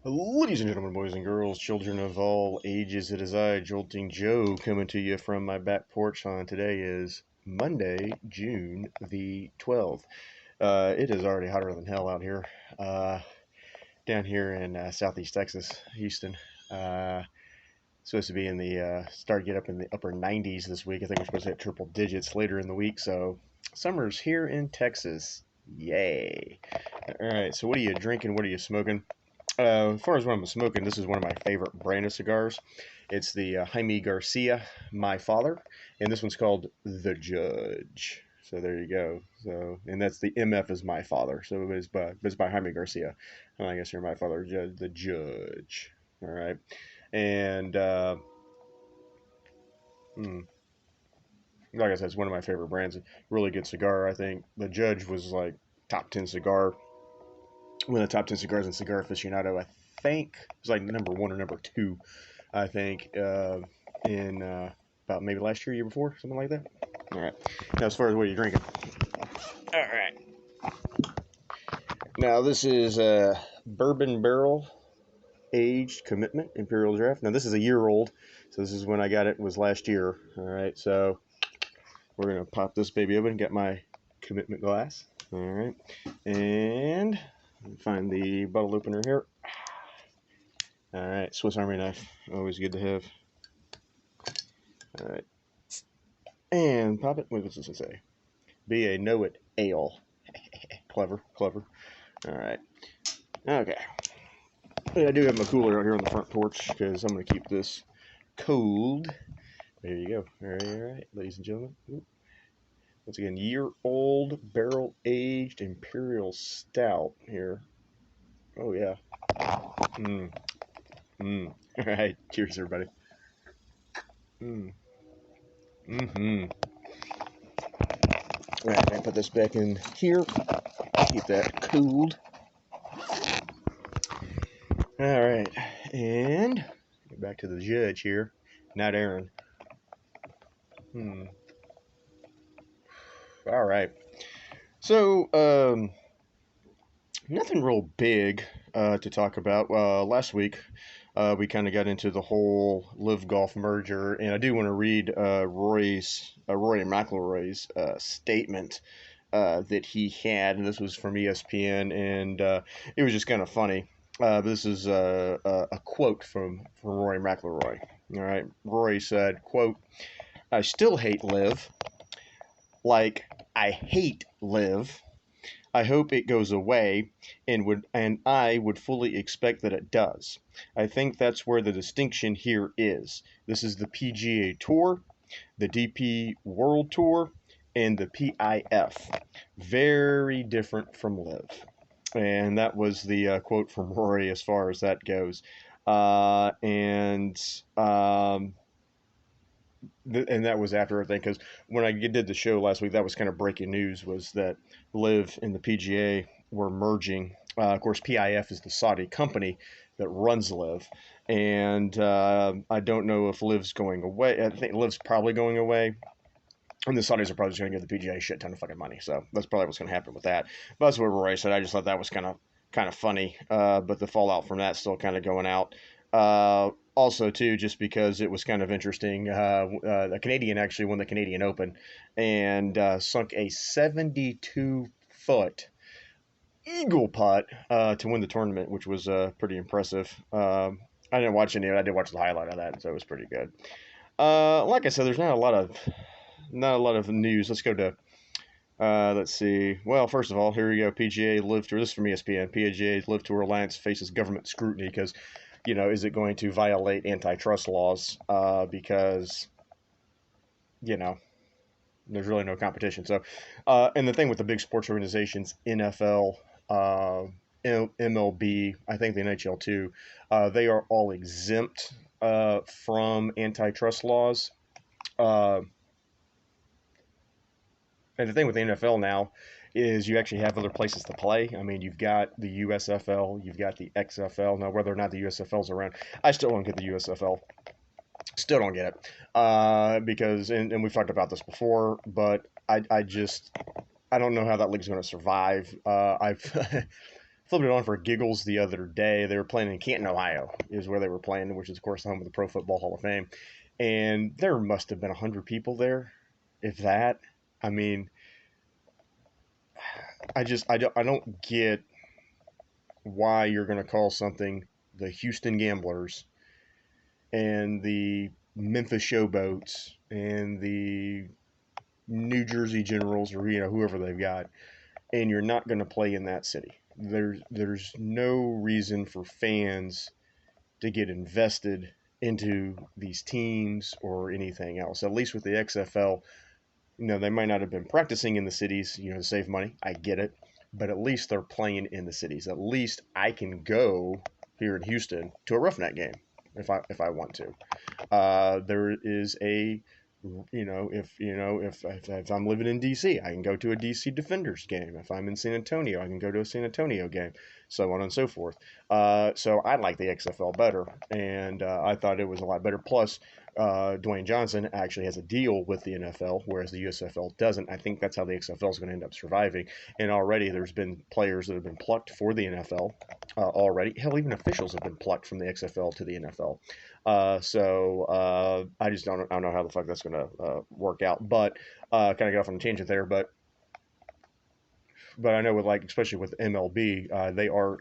Ladies and gentlemen, boys and girls, children of all ages, it is I, Jolting Joe, coming to you from my back porch on today is Monday, June the 12th. It is already hotter than hell out here, uh, down here in southeast Texas, Houston. Uh, Supposed to be in the, start to get up in the upper 90s this week. I think we're supposed to hit triple digits later in the week, so summer's here in Texas. Yay. All right, so what are you drinking? What are you smoking? As far as what I'm smoking, this is one of my favorite brand of cigars. It's the Jaime Garcia, My Father, and this one's called The Judge. So there you go. So, and that's the MF is My Father. So it's by Jaime Garcia. And I guess you're My Father, The Judge. All right, and hmm, like I said, it's one of my favorite brands. Really good cigar. I think The Judge was like top 10 cigar, one of the top 10 cigars in Cigar Aficionado. I think it was like number one or number two, I think, in about maybe last year, year before, something like that. All right. Now, as far as what you're drinking, all right. Now, this is a bourbon barrel aged commitment Imperial Draft. Now, this is a year old, so this is when I got it. Was last year. All right. So we're gonna pop this baby open. Get my commitment glass. All right, and find the bottle opener here. All right, Swiss Army knife, always good to have. All right, and pop it. What does this say? Be a know it ale. Clever, clever. All right, okay. I do have my cooler out here on the front porch because I'm going to keep this cold. There you go. All right, ladies and gentlemen. Ooh. Once again, year-old barrel-aged Imperial Stout here. Oh yeah. Mmm. Mmm. All right. Cheers, everybody. Mmm. Mm-hmm. All right, I'm gonna put this back in here. Keep that cooled. All right, and get back to the judge here, not Aaron. Hmm. All right. So, nothing real big to talk about. Last week, we kind of got into the whole Live Golf merger, and I do want to read Rory McIlroy's statement that he had, and this was from ESPN, and it was just kind of funny. This is a quote from Rory McIlroy. All right, Rory said, "quote I still hate Live, like I hate Live. I hope it goes away, and I would fully expect that it does. I think that's where the distinction here is. This is the PGA Tour, the DP World Tour, and the PIF. Very different from Live." And that was the quote from Rory as far as that goes. And and that was after everything, because when I did the show last week, that was kind of breaking news, was that Live and the PGA were merging. Of course, PIF is the Saudi company that runs Live, and I don't know if Live's going away. I think Live's probably going away, and the Saudis are probably just going to give the PGA a shit ton of fucking money. So that's probably what's going to happen with that. But that's what Roy said. I just thought that was kind of funny. But the fallout from that still kind of going out. Also, too, just because it was kind of interesting, a Canadian actually won the Canadian Open and sunk a 72-foot eagle putt to win the tournament, which was pretty impressive. I didn't watch any of it. I did watch the highlight of that, so it was pretty good. Like I said, there's not a lot of news. Let's go to let's see. Well, first of all, here we go. PGA Live Tour. This is from ESPN. PGA Live Tour Alliance faces government scrutiny because, is it going to violate antitrust laws? Because, you know, there's really no competition. So, and the thing with the big sports organizations, NFL, MLB, I think the NHL too, they are all exempt from antitrust laws. Uh, And the thing with the NFL now is you actually have other places to play. I mean, you've got the USFL, you've got the XFL. Now, whether or not the USFL's around, I still don't get the USFL. Still don't get it because, and we've talked about this before, but I don't know how that league's going to survive. I've flipped it on for giggles the other day. They were playing in Canton, Ohio, is where they were playing, which is, of course, the home of the Pro Football Hall of Fame. And there must have been 100 people there, if that. I mean, I don't get why you're going to call something the Houston Gamblers and the Memphis Showboats and the New Jersey Generals, or whoever they've got, and you're not going to play in that city. There's no reason for fans to get invested into these teams or anything else. At least with the XFL, they might not have been practicing in the cities, to save money. I get it, but at least they're playing in the cities. At least I can go here in Houston to a Roughneck game if I want to. There is a if I'm living in DC, I can go to a DC Defenders game. If I'm in San Antonio, I can go to a San Antonio game, so on and so forth. So I like the XFL better, and I thought it was a lot better. Plus, Dwayne Johnson actually has a deal with the NFL, whereas the USFL doesn't. I think that's how the XFL is going to end up surviving. And already there's been players that have been plucked for the NFL already. Hell, even officials have been plucked from the XFL to the NFL. So I just don't know how the fuck that's going to work out. But kind of get off on a tangent there. But I know especially with MLB, they are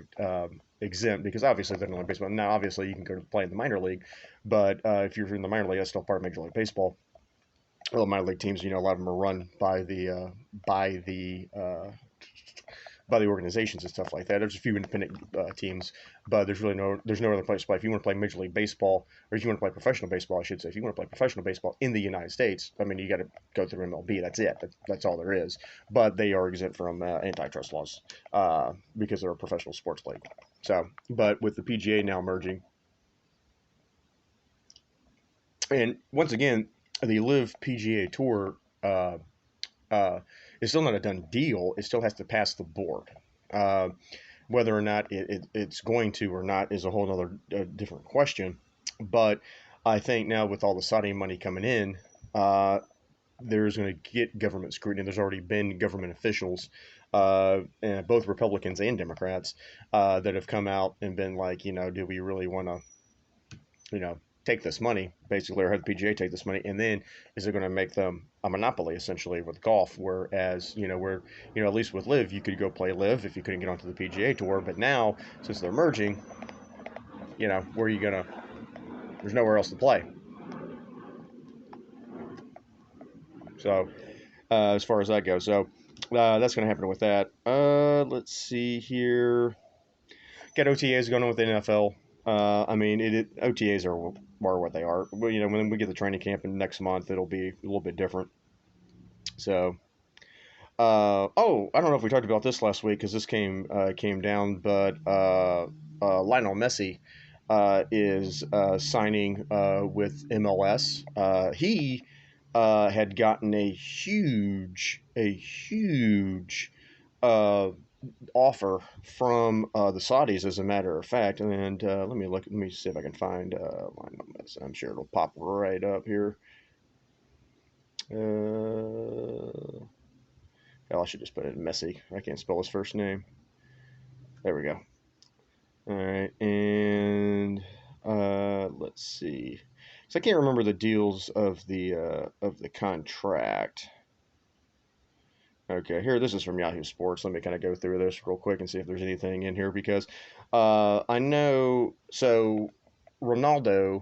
exempt because obviously they're not like baseball. Now, obviously you can go to play in the minor league, but if you're in the minor league, that's still part of Major League Baseball. Well, minor league teams, a lot of them are run by the organizations and stuff like that. There's a few independent teams, but there's no other place to play. If you want to play Major League Baseball, or if you want to play professional baseball, I should say, if you want to play professional baseball in the United States, I mean, you got to go through MLB. That's it. That's all there is. But they are exempt from antitrust laws because they're a professional sports league. So, but with the PGA now merging, and once again, the LIV PGA Tour is still not a done deal. It still has to pass the board. Uh, whether or not it's going to or not is a whole other different question. But I think now with all the Saudi money coming in, there's going to get government scrutiny. There's already been government officials, and both Republicans and Democrats, that have come out and been like, do we really want to, take this money, basically, or have the PGA take this money, and then is it going to make them a monopoly essentially with golf? Whereas, at least with LIV, you could go play LIV if you couldn't get onto the PGA Tour, but now since they're merging, where are you gonna? There's nowhere else to play. So, as far as that goes, so that's going to happen with that. Let's see here. Got OTAs going on with the NFL. I mean, OTAs are what they are. Well, when we get the training camp in next month, it'll be a little bit different. So, I don't know if we talked about this last week because this came down, but Lionel Messi is signing with MLS. He had gotten a huge offer from the Saudis, as a matter of fact. And let me see if I can find Lionel Messi. I'm sure it'll pop right up here. I should just put it in Messi. I can't spell his first name. There we go. All right, and let's see. So I can't remember the deals of the contract. Okay, here, this is from Yahoo Sports. Let me kind of go through this real quick and see if there's anything in here because I know. So Ronaldo,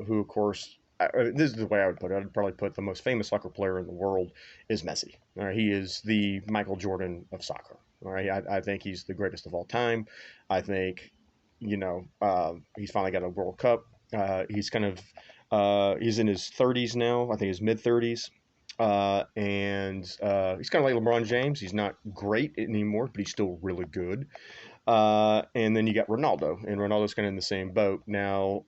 who of course, this is the way I would put it. I'd probably put the most famous soccer player in the world is Messi. All right, he is the Michael Jordan of soccer. All right, I think he's the greatest of all time. I think, he's finally got a World Cup. He's kind of he's in his 30s now. I think his mid 30s. And he's kind of like LeBron James. He's not great anymore, but he's still really good. And then you got Ronaldo, and Ronaldo's kind of in the same boat. Now,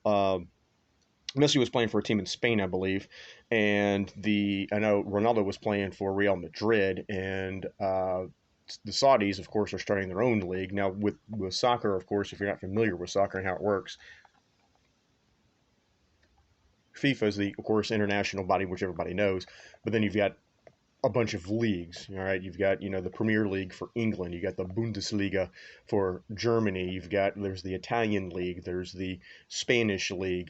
Messi was playing for a team in Spain, I believe, and I know Ronaldo was playing for Real Madrid, and the Saudis, of course, are starting their own league. Now, with soccer, of course, if you're not familiar with soccer and how it works, FIFA is of course, international body, which everybody knows. But then you've got a bunch of leagues. All right, you've got the Premier League for England, you got the Bundesliga for Germany, there's the Italian league, there's the Spanish league,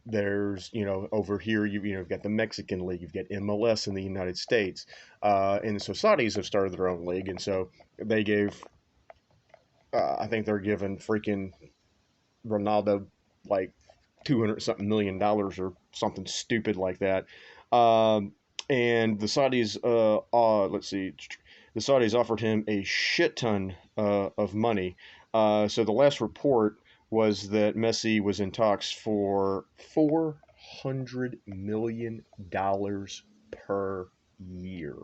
there's over here you've got the Mexican league, you've got MLS in the United States, and so Saudis have started their own league, and so they gave, I think they're giving freaking Ronaldo like 200 something million dollars or something stupid like that. And the Saudis, let's see, the Saudis offered him a shit ton of money. So the last report was that Messi was in talks for $400 million per year,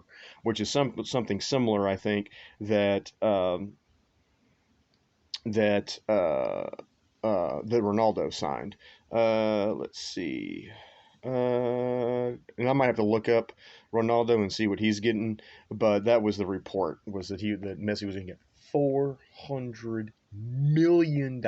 which is something similar, I think, that that Ronaldo signed. Let's see. And I might have to look up Ronaldo and see what he's getting, but that was the report, was that Messi was going to get $400 million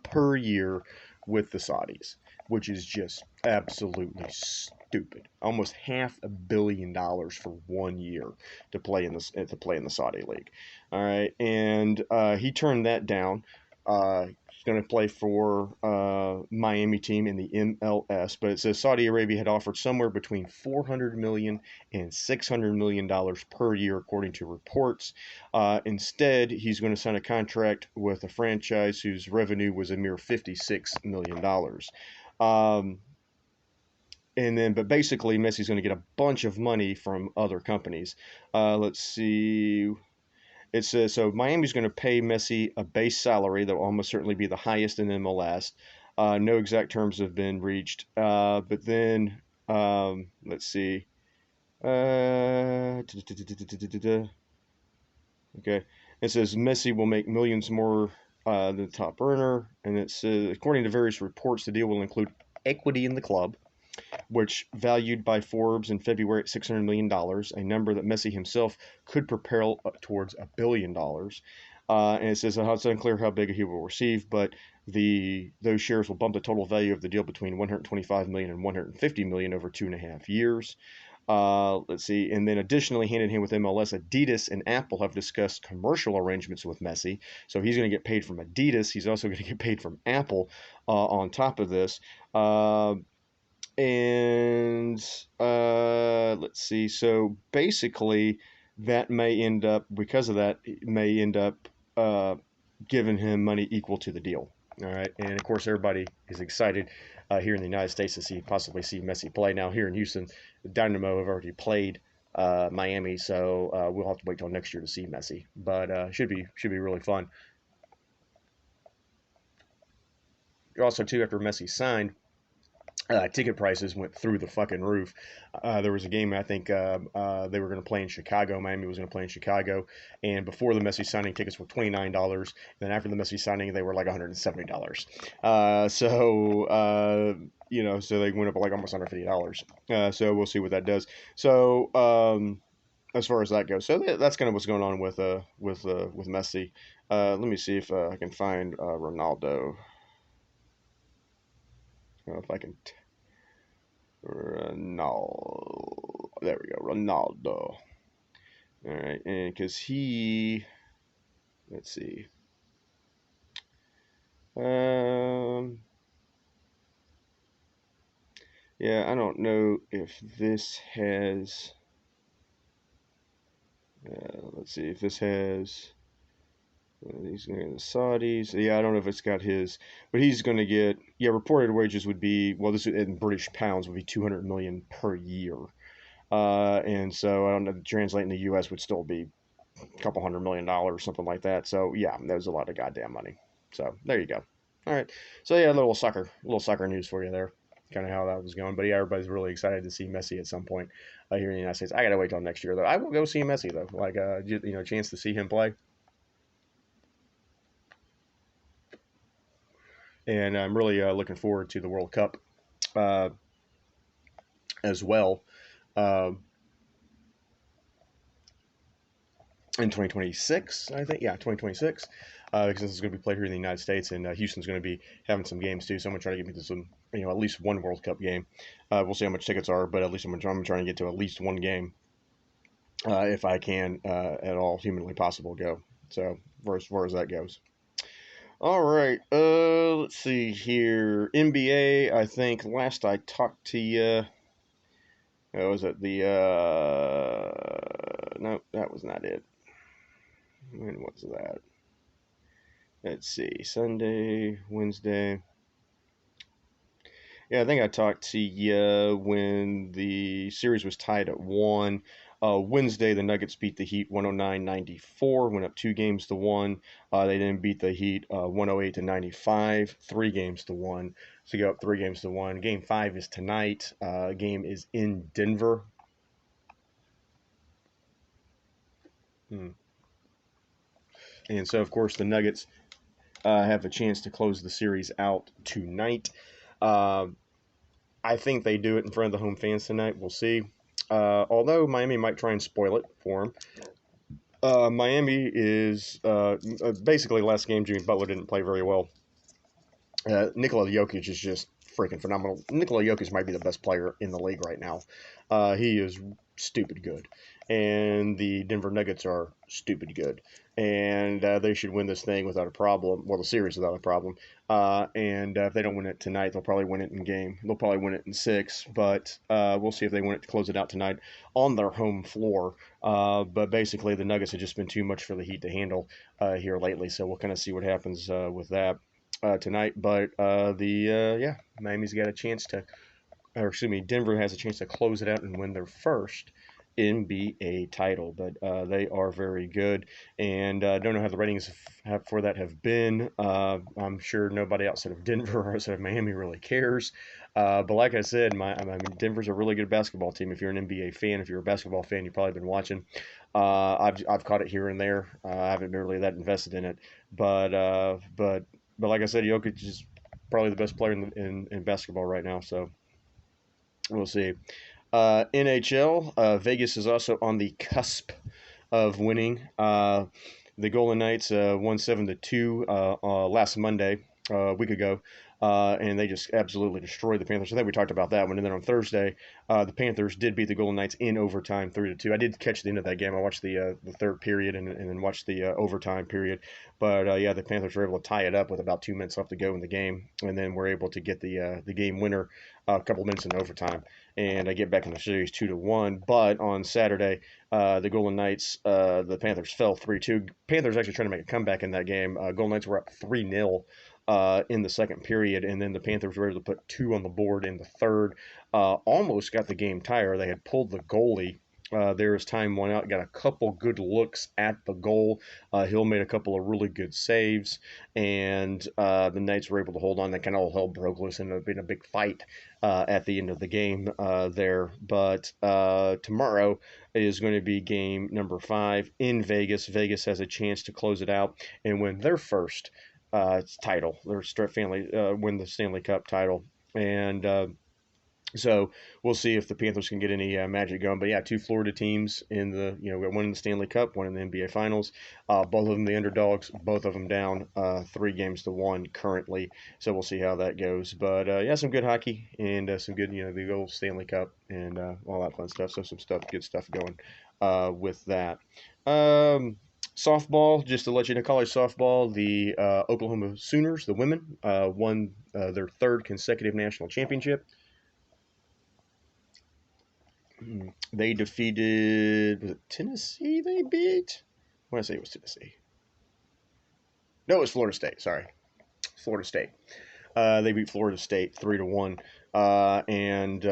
per year with the Saudis, which is just absolutely stupid. Almost $500 million for 1 year to play in the Saudi league. All right, and he turned that down. He's going to play for Miami team in the MLS, but it says Saudi Arabia had offered somewhere between $400 million and $600 million per year, according to reports. Instead, he's going to sign a contract with a franchise whose revenue was a mere $56 million. But basically, Messi's going to get a bunch of money from other companies. Let's see. It says, so Miami's going to pay Messi a base salary that will almost certainly be the highest in MLS. No exact terms have been reached. But then, let's see. Okay. It says Messi will make millions more than the top earner. And it says, according to various reports, the deal will include equity in the club, which valued by Forbes in February at $600 million, a number that Messi himself could propel towards $1 billion. And it says it's unclear how big he will receive, but those shares will bump the total value of the deal between $125 million and $150 million over 2.5 years. Let's see. And then additionally, hand in hand with MLS, Adidas and Apple have discussed commercial arrangements with Messi. So he's going to get paid from Adidas. He's also going to get paid from Apple on top of this. Let's see. So basically, that may end up, because of that, it may end up giving him money equal to the deal. All right. And of course, everybody is excited here in the United States to possibly see Messi play. Now, here in Houston, the Dynamo have already played Miami, so we'll have to wait till next year to see Messi. But should be really fun. Also, too, after Messi signed, ticket prices went through the fucking roof. There was a game, I think they were going to play in Chicago. Miami was going to play in Chicago. And before the Messi signing, tickets were $29. Then after the Messi signing, they were like $170. So they went up like almost $150. So we'll see what that does. So as far as that goes, so that's kind of what's going on with Messi. Let me see if I can find Ronaldo. I don't know if I can. Ronaldo. There we go. Ronaldo. All right, and because let's see. Yeah, I don't know if this has. Let's see if this has. He's going to get the Saudis. Yeah, I don't know if it's got his, but he's going to get. Yeah, reported wages would be, well, this in British pounds would be 200 million per year, and so I don't know. Translating the U.S. would still be a couple $100 million, something like that. So yeah, that was a lot of goddamn money. So there you go. All right. So yeah, a little soccer news for you there. Kind of how that was going. But yeah, everybody's really excited to see Messi at some point here in the United States. I gotta wait till next year though. I will go see Messi though. Like a chance to see him play. And I'm really looking forward to the World Cup as well in 2026, I think. Yeah, 2026, because this is going to be played here in the United States, and Houston's going to be having some games too. So I'm going to try to get me to some, at least one World Cup game. We'll see how much tickets are, but at least I'm trying to get to at least one game if I can at all humanly possible go. So as far as that goes. All right. Let's see here. NBA. I think last I talked to you, was it the? No, that was not it. When was that? Let's see. Sunday, Wednesday. Yeah, I think I talked to you when the series was tied at 1. Wednesday, the Nuggets beat the Heat 109-94, went up 2 games to 1. They then beat the Heat 108-95, 3 games to 1. So go up 3 games to 1. Game 5 is tonight. Game is in Denver. Hmm. And so, of course, the Nuggets have a chance to close the series out tonight. Uh, I think they do it in front of the home fans tonight. We'll see. Although Miami might try and spoil it for them. Miami is basically last game. Jimmy Butler didn't play very well. Nikola Jokic is just freaking phenomenal. Nikola Jokic might be the best player in the league right now. He is stupid good, and the Denver Nuggets are stupid good, and they should win this thing without a problem. Well, the series without a problem. And if they don't win it tonight, they'll probably win it in game. They'll probably win it in 6, but we'll see if they win it to close it out tonight on their home floor. But basically, the Nuggets have just been too much for the Heat to handle here lately, so we'll kind of see what happens with that tonight. But Miami's got a chance to, or excuse me, Denver has a chance to close it out and win their first NBA title. But they are very good, and don't know how the ratings for that have been. I'm sure nobody outside of Denver or outside of Miami really cares. But like I said, I mean, Denver's a really good basketball team. If you're an NBA fan, if you're a basketball fan, you've probably been watching. I've caught it here and there. I haven't been really that invested in it, but like I said, Jokic is probably the best player in basketball right now. So we'll see. NHL, Vegas is also on the cusp of winning. The Golden Knights won 7-2 last Monday, a week ago, and they just absolutely destroyed the Panthers. I think we talked about that one. And then on Thursday, the Panthers did beat the Golden Knights in overtime, 3-2. I did catch the end of that game. I watched the third period and then watched the overtime period. But yeah, the Panthers were able to tie it up with about 2 minutes left to go in the game, and then were able to get the game winner a couple minutes in overtime, and I get back in the series 2-1. But on Saturday, the Golden Knights, the Panthers fell 3-2. Panthers actually trying to make a comeback in that game. Golden Knights were up 3-0 in the second period, and then the Panthers were able to put 2 on the board in the third. Almost got the game tied. They had pulled the goalie. There as time went out, got a couple good looks at the goal. Hill made a couple of really good saves, and the Knights were able to hold on. That kind of all hell broke loose, and it been a big fight at the end of the game there. But tomorrow is going to be game number 5 in Vegas. Vegas has a chance to close it out and win their first title. Their family win the Stanley Cup title, and so we'll see if the Panthers can get any magic going. But yeah, 2 Florida teams in the we got one in the Stanley Cup, one in the NBA Finals. Both of them the underdogs, both of them down 3 games to 1 currently. So we'll see how that goes. But yeah, some good hockey and some good the old Stanley Cup and all that fun stuff. So some good stuff going with that. Softball, just to let you know, college softball, the Oklahoma Sooners, the women, won their 3rd consecutive national championship. They defeated, was it Tennessee they beat? I want to say it was Tennessee. No, it was Florida State. Sorry. Florida State. They beat Florida State 3-1. And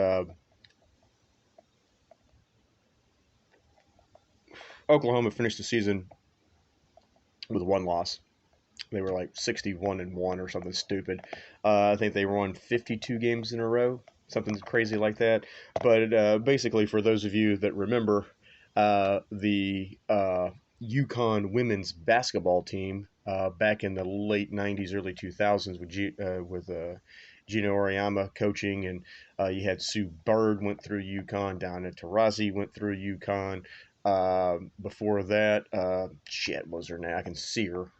Oklahoma finished the season with 1 loss. They were like 61-1 or something stupid. I think they won 52 games in a row, something crazy like that. But basically, for those of you that remember, the UConn women's basketball team back in the late '90s, early 2000s with Gino Auriemma coaching, and you had Sue Bird went through UConn, Donna Taurasi went through UConn. Before that, shit, what was her name? I can see her.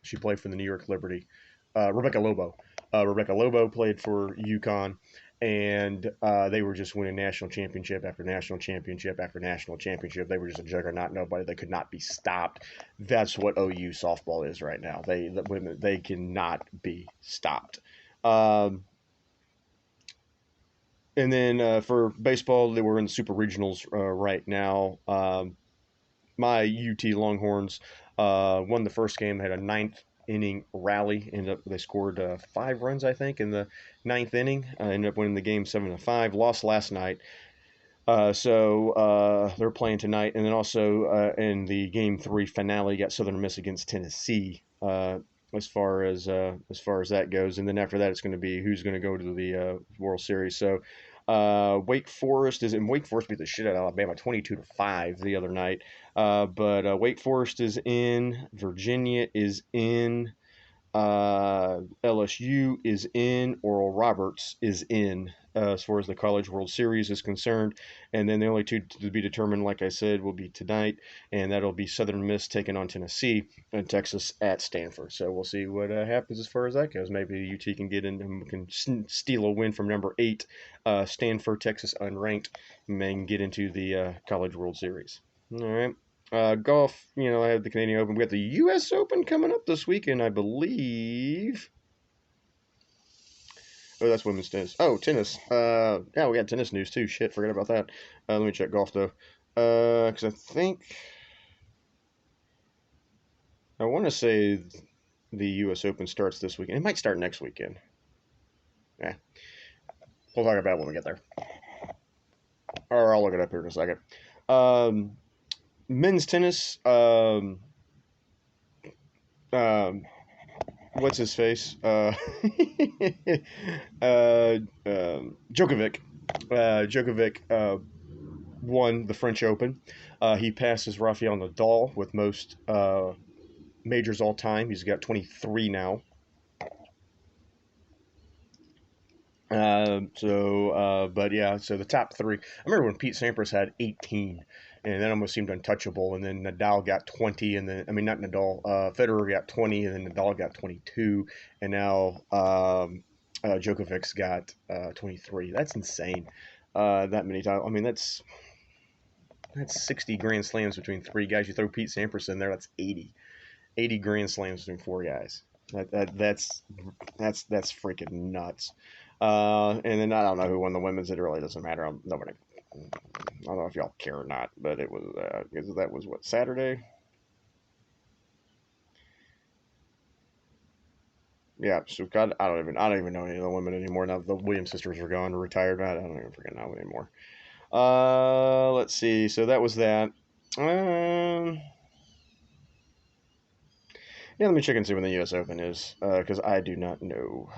She played for the New York Liberty. Rebecca Lobo. Rebecca Lobo played for UConn, and they were just winning national championship after national championship after national championship. They were just a juggernaut. Nobody, they could not be stopped. That's what OU softball is right now. The women, they cannot be stopped. Um, and then for baseball, they were in the super regionals right now. My UT Longhorns won the first game, had a ninth inning rally. They scored 5 runs, I think, in the ninth inning. Ended up winning the game 7-5. Lost last night. So they're playing tonight, and then also in the game 3 finale, got Southern Miss against Tennessee. As far as that goes, and then after that, it's going to be who's going to go to the World Series. So Wake Forest beat the shit out of Alabama 22-5 the other night. But Wake Forest is in, Virginia is in, LSU is in, Oral Roberts is in, as far as the College World Series is concerned. And then the only two to be determined, like I said, will be tonight, and that'll be Southern Miss taking on Tennessee and Texas at Stanford. So we'll see what happens as far as that goes. Maybe UT can get in and can steal a win from number 8, Stanford, Texas unranked, and then get into the College World Series. All right. Golf, I have the Canadian Open. We got the U.S. Open coming up this weekend, I believe. Oh, that's women's tennis. Oh, tennis. Yeah, we got tennis news too. Shit, forgot about that. Let me check golf though. Because I want to say the U.S. Open starts this weekend. It might start next weekend. Yeah, we'll talk about it when we get there. Or I'll look it up here in a second. Men's tennis. What's his face? Djokovic. Djokovic won the French Open. He passes Rafael Nadal with most majors all time. He's got 23 now. But yeah, so the top 3. I remember when Pete Sampras had 18, and that almost seemed untouchable. And then Nadal got 20, and then not Nadal, Federer got 20, and then Nadal got 22, and now Djokovic's got 23. That's insane. That many times. I mean, that's 60 Grand Slams between 3 guys. You throw Pete Sampras in there, that's 80. 80 Grand Slams between 4 guys. That's freaking nuts. And then I don't know who won the women's. It really doesn't matter. I don't know if y'all care or not, but it was that was what, Saturday. Yeah, so God, I don't even know any of the women anymore now. The Williams sisters are gone or retired. I don't even freaking know anymore. Let's see. So that was that. Yeah, let me check and see when the U.S. Open is, because I do not know.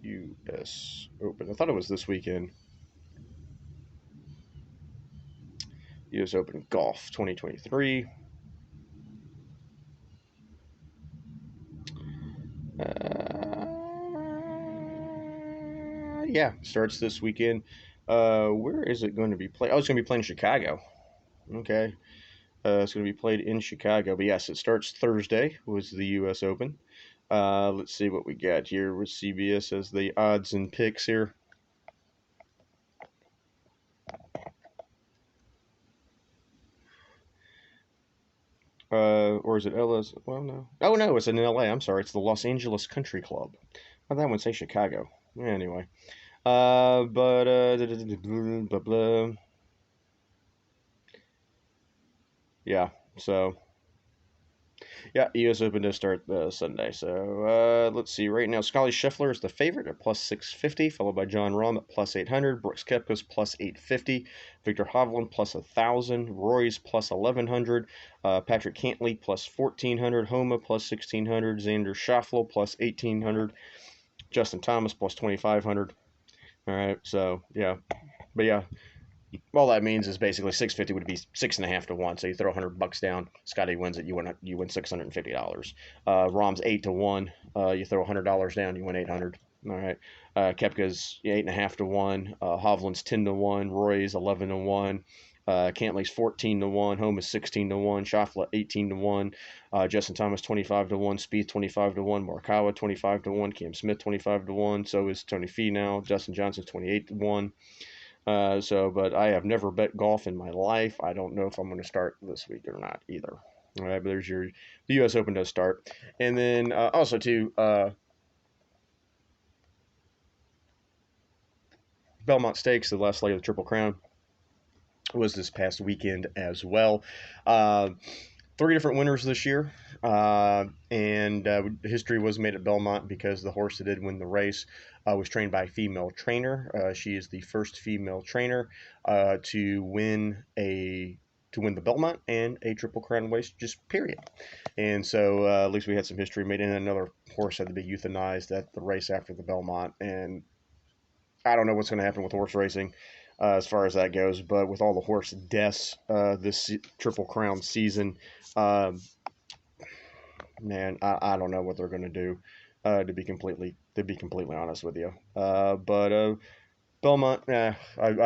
U.S. Open. I thought it was this weekend. U.S. Open Golf 2023. Yeah, starts this weekend. Where is it going to be played? Oh, it's going to be played in Chicago. Okay. It's going to be played in Chicago. But yes, it starts Thursday, was the U.S. Open. Let's see what we got here with CBS as the odds and picks here. Or is it LS? Well, no. Oh, no, it's in LA. I'm sorry. It's the Los Angeles Country Club. How that one say Chicago? Anyway. Blah, blah. Yeah, so. Yeah, U.S. Open does start Sunday. So let's see. Right now, Scotty Scheffler is the favorite at plus 650, followed by Jon Rahm at plus 800. Brooks Koepka's plus 850. Victor Hovland plus 1,000. Roy's plus 1,100. Patrick Cantley plus 1,400. Homa plus 1,600. Xander Schauffele plus 1,800. Justin Thomas plus 2,500. All right, so yeah. But yeah, all that means is basically 650 would be 6.5 to 1. So you throw $100 down, Scotty wins it. You win $650. Rahm's 8 to 1. You throw $100 down, you win 800. All right. Koepka's 8.5 to 1. Hovland's 10 to 1. Roy's 11 to 1. Cantley's 14-1. Home is 16-1. Schauffele 18-1. Justin Thomas 25-1. Spieth 25-1. Morikawa 25-1. Cam Smith 25-1. So is Tony Finau. Dustin Johnson's 28-1. But I have never bet golf in my life. I don't know if I'm going to start this week or not either. All right, but there's the U.S. Open does start, and then also too. Belmont Stakes, the last leg of the Triple Crown, was this past weekend as well. 3 different winners this year, and history was made at Belmont because the horse that did win the race was trained by a female trainer. She is the first female trainer to win the Belmont and a Triple Crown race, just period. And so at least we had some history made, and another horse had to be euthanized at the race after the Belmont, and I don't know what's going to happen with horse racing as far as that goes, but with all the horse deaths this Triple Crown season, man, I don't know what they're going to do. To be completely honest with you, but Belmont, I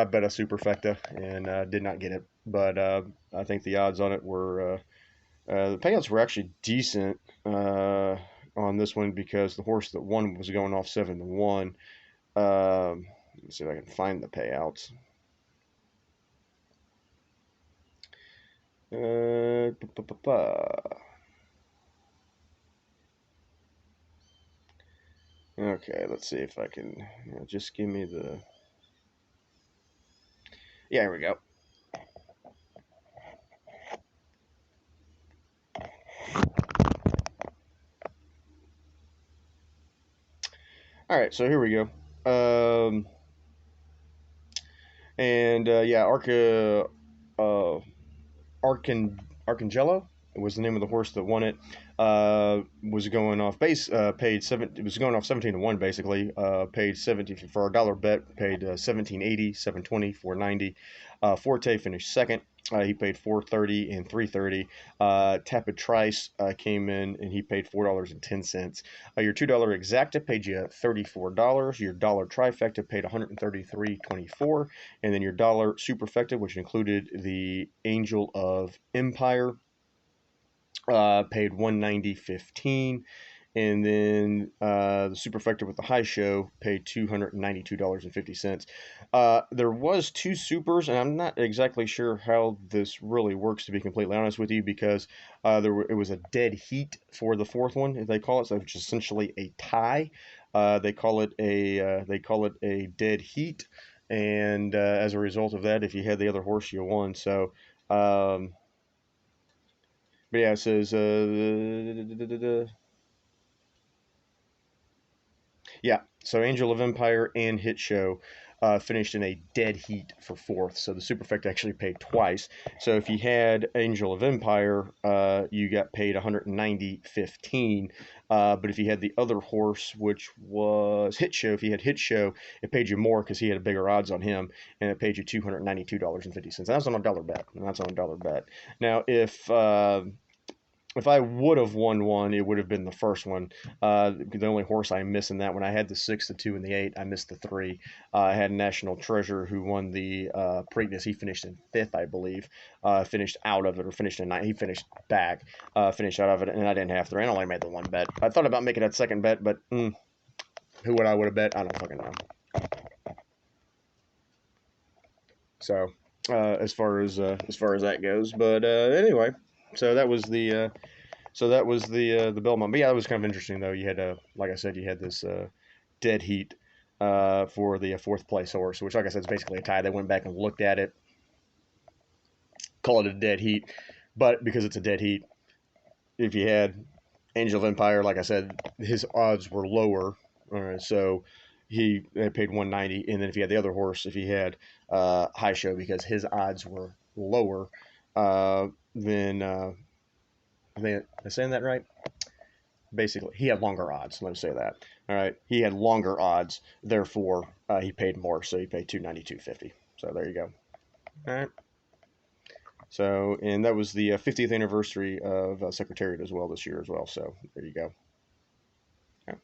bet a superfecta and did not get it, but I think the odds on it were the payouts were actually decent on this one because the horse that won was going off 7-1. Let me see if I can find the payouts. Okay, let's see if I can just give me the. Yeah, here we go. All right, so here we go. Yeah, Arcangelo was the name of the horse that won it. Was going off base. Paid seven. It was going off 17-1 basically. Paid 70 for a dollar bet. Paid 17.80, 7.20, 4.90. Forte finished second. He paid 4.30 and 3.30. Tapit Trice came in and he paid $4.10. Your $2 exacta paid you $34. Your dollar trifecta paid $133.24, and then your dollar superfecta, which included the Angel of Empire, paid $190.15. And then the superfecta with the high show paid $292.50. There was 2 supers, and I'm not exactly sure how this really works, to be completely honest with you, because it was a dead heat for the 4th one, as they call it, so it's essentially a tie. They call it a dead heat, and as a result of that, if you had the other horse, you won. So. But yeah, it says yeah, so Angel of Empire and Hit Show finished in a dead heat for 4th. So the Superfecta actually paid twice. So if you had Angel of Empire, you got paid $190.15. But if you had the other horse, which was Hit Show, if you had Hit Show, it paid you more because he had bigger odds on him, and it paid you $292.50. That's on a dollar bet. And that's on a dollar bet. Now, if I would have won one, it would have been the first one. The only horse I missed in that one, I had the 6, the 2, and the 8. I missed the 3. I had National Treasure, who won the Preakness. He finished in 5th, I believe. Finished out of it, or finished in 9th. He finished back, finished out of it, and I didn't have 3. I only made the 1 bet. I thought about making that 2nd bet, but who would I would have bet? I don't fucking know. So as far as that goes, but anyway, so that was the. the Belmont. But yeah, that was kind of interesting though. You had like I said, you had this dead heat for the 4th place horse, which like I said is basically a tie. They went back and looked at it, call it a dead heat, but because it's a dead heat, if you had Angel of Empire, like I said, his odds were lower. All right, so he paid 190, and then if you had the other horse, if he had High Show, because his odds were lower, then am I saying that right? Basically, he had longer odds. Let me say that. All right, he had longer odds, therefore he paid more. So he paid $292.50. So there you go. All right. So and that was the 50th anniversary of Secretariat as well this year as well. So there you go. Yeah.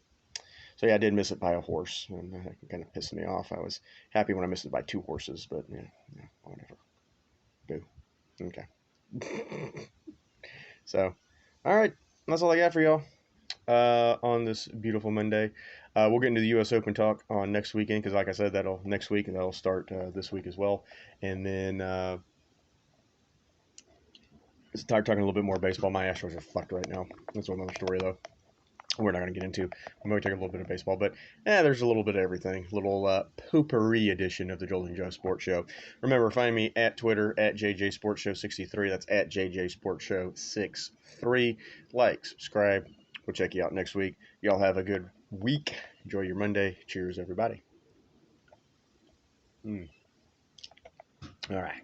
So yeah, I did miss it by a horse, and that kind of pissed me off. I was happy when I missed it by 2 horses, but yeah, whatever. Boo. Okay. So, all right. That's all I got for y'all on this beautiful Monday. We'll get into the U.S. Open talk on next weekend because, like I said, that'll next week and that'll start this week as well. And then start talking a little bit more baseball. My Astros are fucked right now. That's another story though. We're not going to get into. I'm going to take a little bit of baseball, but there's a little bit of everything. Little poopery edition of the Joel and Joe Sports Show. Remember, find me at Twitter at JJ Sports Show 63. That's at JJ Sports Show 63. Like, subscribe. We'll check you out next week. Y'all have a good week. Enjoy your Monday. Cheers, everybody. All right.